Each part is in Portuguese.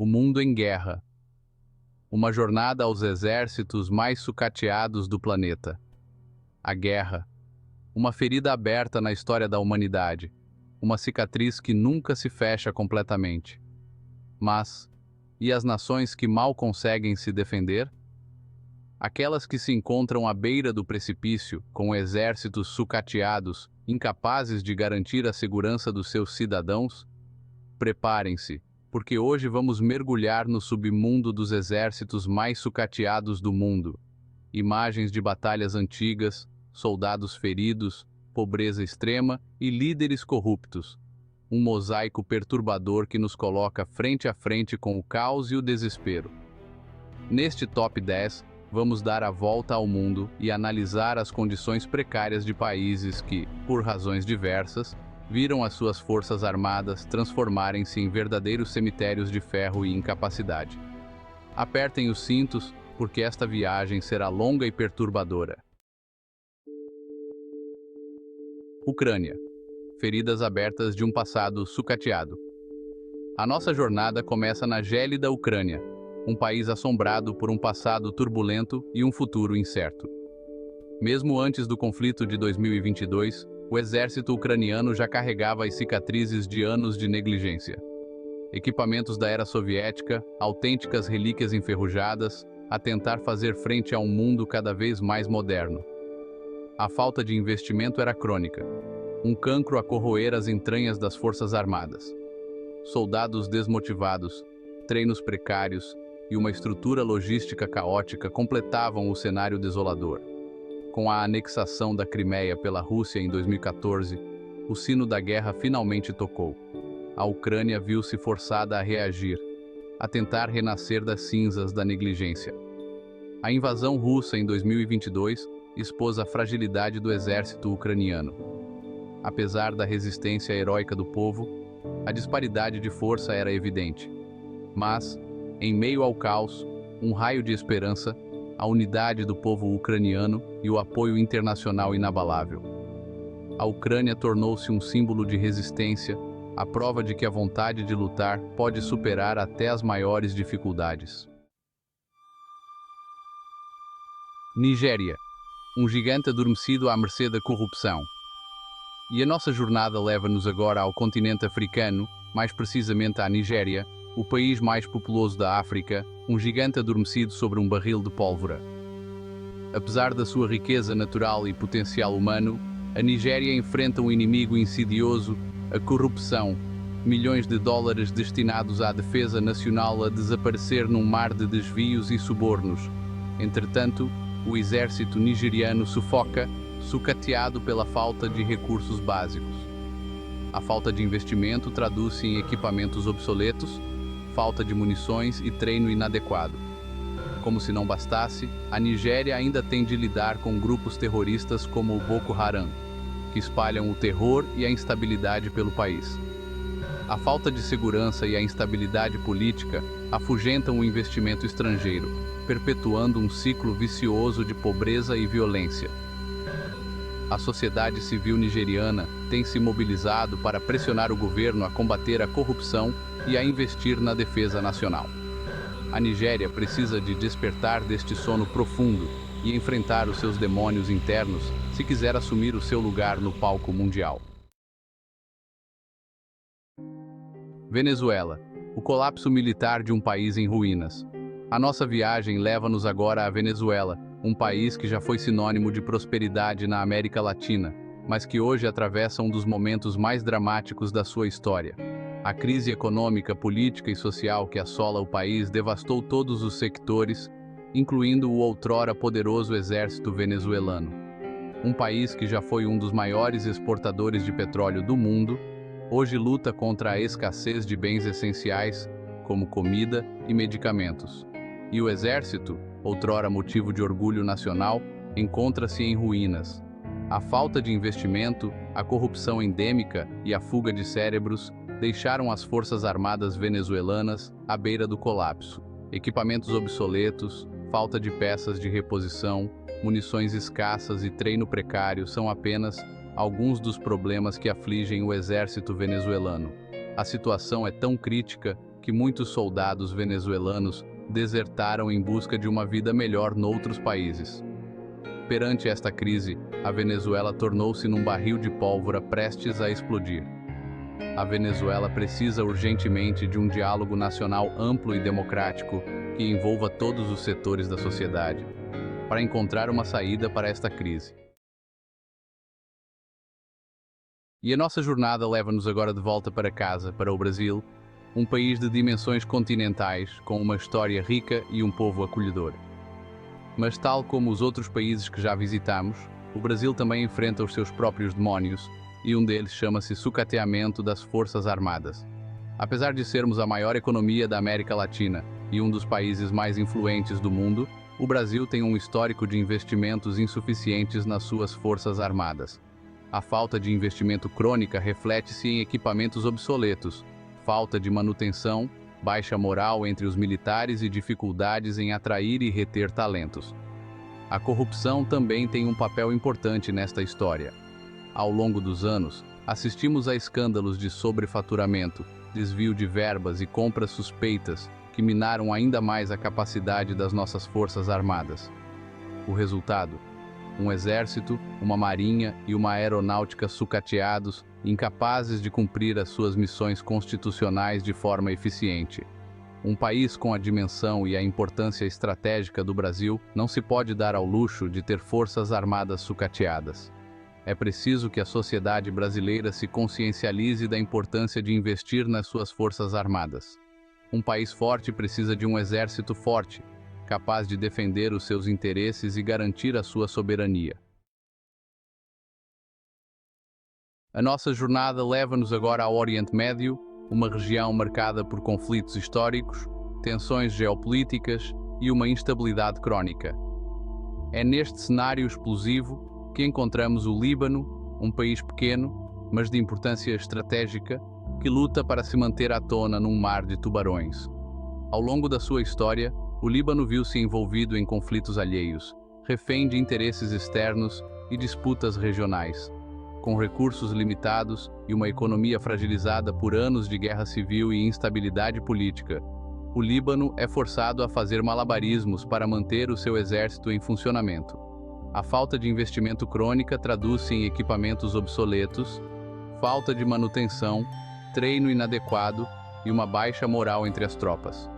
O mundo em guerra. Uma jornada aos exércitos mais sucateados do planeta. A guerra. Uma ferida aberta na história da humanidade. Uma cicatriz que nunca se fecha completamente. Mas, e as nações que mal conseguem se defender? Aquelas que se encontram à beira do precipício, com exércitos sucateados, incapazes de garantir a segurança dos seus cidadãos? Preparem-se, porque hoje vamos mergulhar no submundo dos exércitos mais sucateados do mundo. Imagens de batalhas antigas, soldados feridos, pobreza extrema e líderes corruptos. Um mosaico perturbador que nos coloca frente a frente com o caos e o desespero. Neste Top 10, vamos dar a volta ao mundo e analisar as condições precárias de países que, por razões diversas, viram as suas forças armadas transformarem-se em verdadeiros cemitérios de ferro e incapacidade. Apertem os cintos, porque esta viagem será longa e perturbadora. Ucrânia. Feridas abertas de um passado sucateado. A nossa jornada começa na gélida Ucrânia, um país assombrado por um passado turbulento e um futuro incerto. Mesmo antes do conflito de 2022, o exército ucraniano já carregava as cicatrizes de anos de negligência. Equipamentos da era soviética, autênticas relíquias enferrujadas, a tentar fazer frente a um mundo cada vez mais moderno. A falta de investimento era crônica, um cancro a corroer as entranhas das forças armadas. Soldados desmotivados, treinos precários e uma estrutura logística caótica completavam o cenário desolador. Com a anexação da Crimeia pela Rússia em 2014, o sino da guerra finalmente tocou. A Ucrânia viu-se forçada a reagir, a tentar renascer das cinzas da negligência. A invasão russa em 2022 expôs a fragilidade do exército ucraniano. Apesar da resistência heróica do povo, a disparidade de força era evidente. Mas, em meio ao caos, um raio de esperança, a unidade do povo ucraniano e o apoio internacional inabalável. A Ucrânia tornou-se um símbolo de resistência, a prova de que a vontade de lutar pode superar até as maiores dificuldades. Nigéria, um gigante adormecido à mercê da corrupção. E a nossa jornada leva-nos agora ao continente africano, mais precisamente à Nigéria, o país mais populoso da África, um gigante adormecido sobre um barril de pólvora. Apesar da sua riqueza natural e potencial humano, a Nigéria enfrenta um inimigo insidioso, a corrupção, milhões de dólares destinados à defesa nacional a desaparecer num mar de desvios e subornos. Entretanto, o exército nigeriano sufoca, sucateado pela falta de recursos básicos. A falta de investimento traduz-se em equipamentos obsoletos, falta de munições e treino inadequado. Como se não bastasse, a Nigéria ainda tem de lidar com grupos terroristas como o Boko Haram, que espalham o terror e a instabilidade pelo país. A falta de segurança e a instabilidade política afugentam o investimento estrangeiro, perpetuando um ciclo vicioso de pobreza e violência. A sociedade civil nigeriana tem se mobilizado para pressionar o governo a combater a corrupção e a investir na defesa nacional. A Nigéria precisa de despertar deste sono profundo e enfrentar os seus demônios internos se quiser assumir o seu lugar no palco mundial. Venezuela, o colapso militar de um país em ruínas. A nossa viagem leva-nos agora à Venezuela, um país que já foi sinônimo de prosperidade na América Latina, mas que hoje atravessa um dos momentos mais dramáticos da sua história. A crise econômica, política e social que assola o país devastou todos os sectores, incluindo o outrora poderoso exército venezuelano. Um país que já foi um dos maiores exportadores de petróleo do mundo, hoje luta contra a escassez de bens essenciais, como comida e medicamentos. E o exército, outrora motivo de orgulho nacional, encontra-se em ruínas. A falta de investimento, a corrupção endêmica e a fuga de cérebros deixaram as forças armadas venezuelanas à beira do colapso. Equipamentos obsoletos, falta de peças de reposição, munições escassas e treino precário são apenas alguns dos problemas que afligem o exército venezuelano. A situação é tão crítica que muitos soldados venezuelanos desertaram em busca de uma vida melhor noutros países. Perante esta crise, a Venezuela tornou-se num barril de pólvora prestes a explodir. A Venezuela precisa urgentemente de um diálogo nacional amplo e democrático que envolva todos os setores da sociedade, para encontrar uma saída para esta crise. E a nossa jornada leva-nos agora de volta para casa, para o Brasil, um país de dimensões continentais, com uma história rica e um povo acolhedor. Mas tal como os outros países que já visitamos, o Brasil também enfrenta os seus próprios demónios, e um deles chama-se sucateamento das Forças Armadas. Apesar de sermos a maior economia da América Latina e um dos países mais influentes do mundo, o Brasil tem um histórico de investimentos insuficientes nas suas Forças Armadas. A falta de investimento crônica reflete-se em equipamentos obsoletos, falta de manutenção, baixa moral entre os militares e dificuldades em atrair e reter talentos. A corrupção também tem um papel importante nesta história. Ao longo dos anos, assistimos a escândalos de sobrefaturamento, desvio de verbas e compras suspeitas que minaram ainda mais a capacidade das nossas Forças Armadas. O resultado? Um exército, uma marinha e uma aeronáutica sucateados, incapazes de cumprir as suas missões constitucionais de forma eficiente. Um país com a dimensão e a importância estratégica do Brasil não se pode dar ao luxo de ter Forças Armadas sucateadas. É preciso que a sociedade brasileira se consciencialize da importância de investir nas suas Forças Armadas. Um país forte precisa de um exército forte, capaz de defender os seus interesses e garantir a sua soberania. A nossa jornada leva-nos agora ao Oriente Médio, uma região marcada por conflitos históricos, tensões geopolíticas e uma instabilidade crónica. É neste cenário explosivo que encontramos o Líbano, um país pequeno, mas de importância estratégica, que luta para se manter à tona num mar de tubarões. Ao longo da sua história, o Líbano viu-se envolvido em conflitos alheios, refém de interesses externos e disputas regionais. Com recursos limitados e uma economia fragilizada por anos de guerra civil e instabilidade política, o Líbano é forçado a fazer malabarismos para manter o seu exército em funcionamento. A falta de investimento crônica traduz-se em equipamentos obsoletos, falta de manutenção, treino inadequado e uma baixa moral entre as tropas.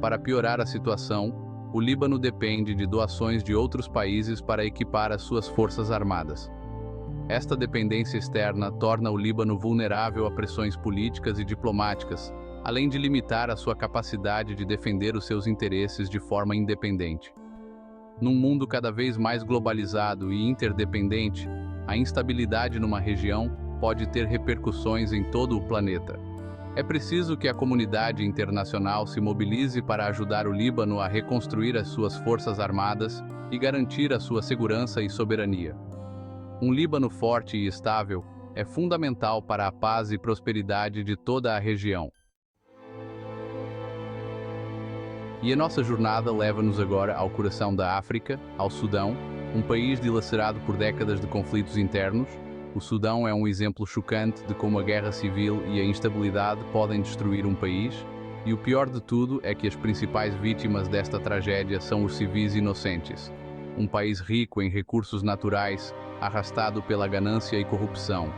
Para piorar a situação, o Líbano depende de doações de outros países para equipar as suas forças armadas. Esta dependência externa torna o Líbano vulnerável a pressões políticas e diplomáticas, além de limitar a sua capacidade de defender os seus interesses de forma independente. Num mundo cada vez mais globalizado e interdependente, a instabilidade numa região pode ter repercussões em todo o planeta. É preciso que a comunidade internacional se mobilize para ajudar o Líbano a reconstruir as suas forças armadas e garantir a sua segurança e soberania. Um Líbano forte e estável é fundamental para a paz e prosperidade de toda a região. E a nossa jornada leva-nos agora ao coração da África, ao Sudão, um país dilacerado por décadas de conflitos internos. O Sudão é um exemplo chocante de como a guerra civil e a instabilidade podem destruir um país, e o pior de tudo é que as principais vítimas desta tragédia são os civis inocentes. Um país rico em recursos naturais, arrastado pela ganância e corrupção.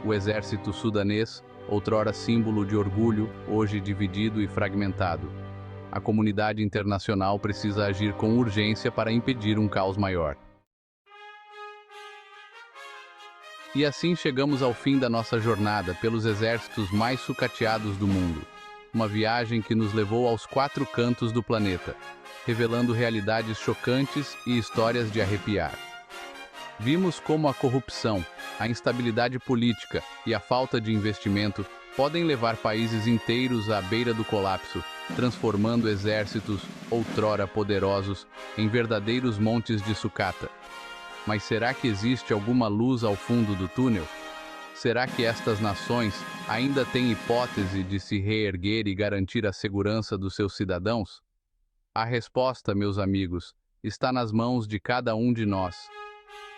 O exército sudanês, outrora símbolo de orgulho, hoje dividido e fragmentado. A comunidade internacional precisa agir com urgência para impedir um caos maior. E assim chegamos ao fim da nossa jornada pelos exércitos mais sucateados do mundo. Uma viagem que nos levou aos 4 cantos do planeta, revelando realidades chocantes e histórias de arrepiar. Vimos como a corrupção, a instabilidade política e a falta de investimento podem levar países inteiros à beira do colapso, transformando exércitos, outrora poderosos, em verdadeiros montes de sucata. Mas será que existe alguma luz ao fundo do túnel? Será que estas nações ainda têm hipótese de se reerguer e garantir a segurança dos seus cidadãos? A resposta, meus amigos, está nas mãos de cada um de nós.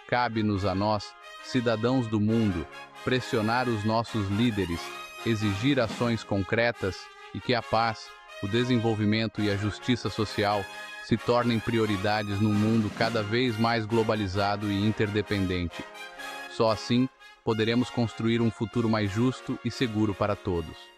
Cabe-nos a nós, cidadãos do mundo, pressionar os nossos líderes, exigir ações concretas e que a paz, o desenvolvimento e a justiça social se tornem prioridades num mundo cada vez mais globalizado e interdependente. Só assim poderemos construir um futuro mais justo e seguro para todos.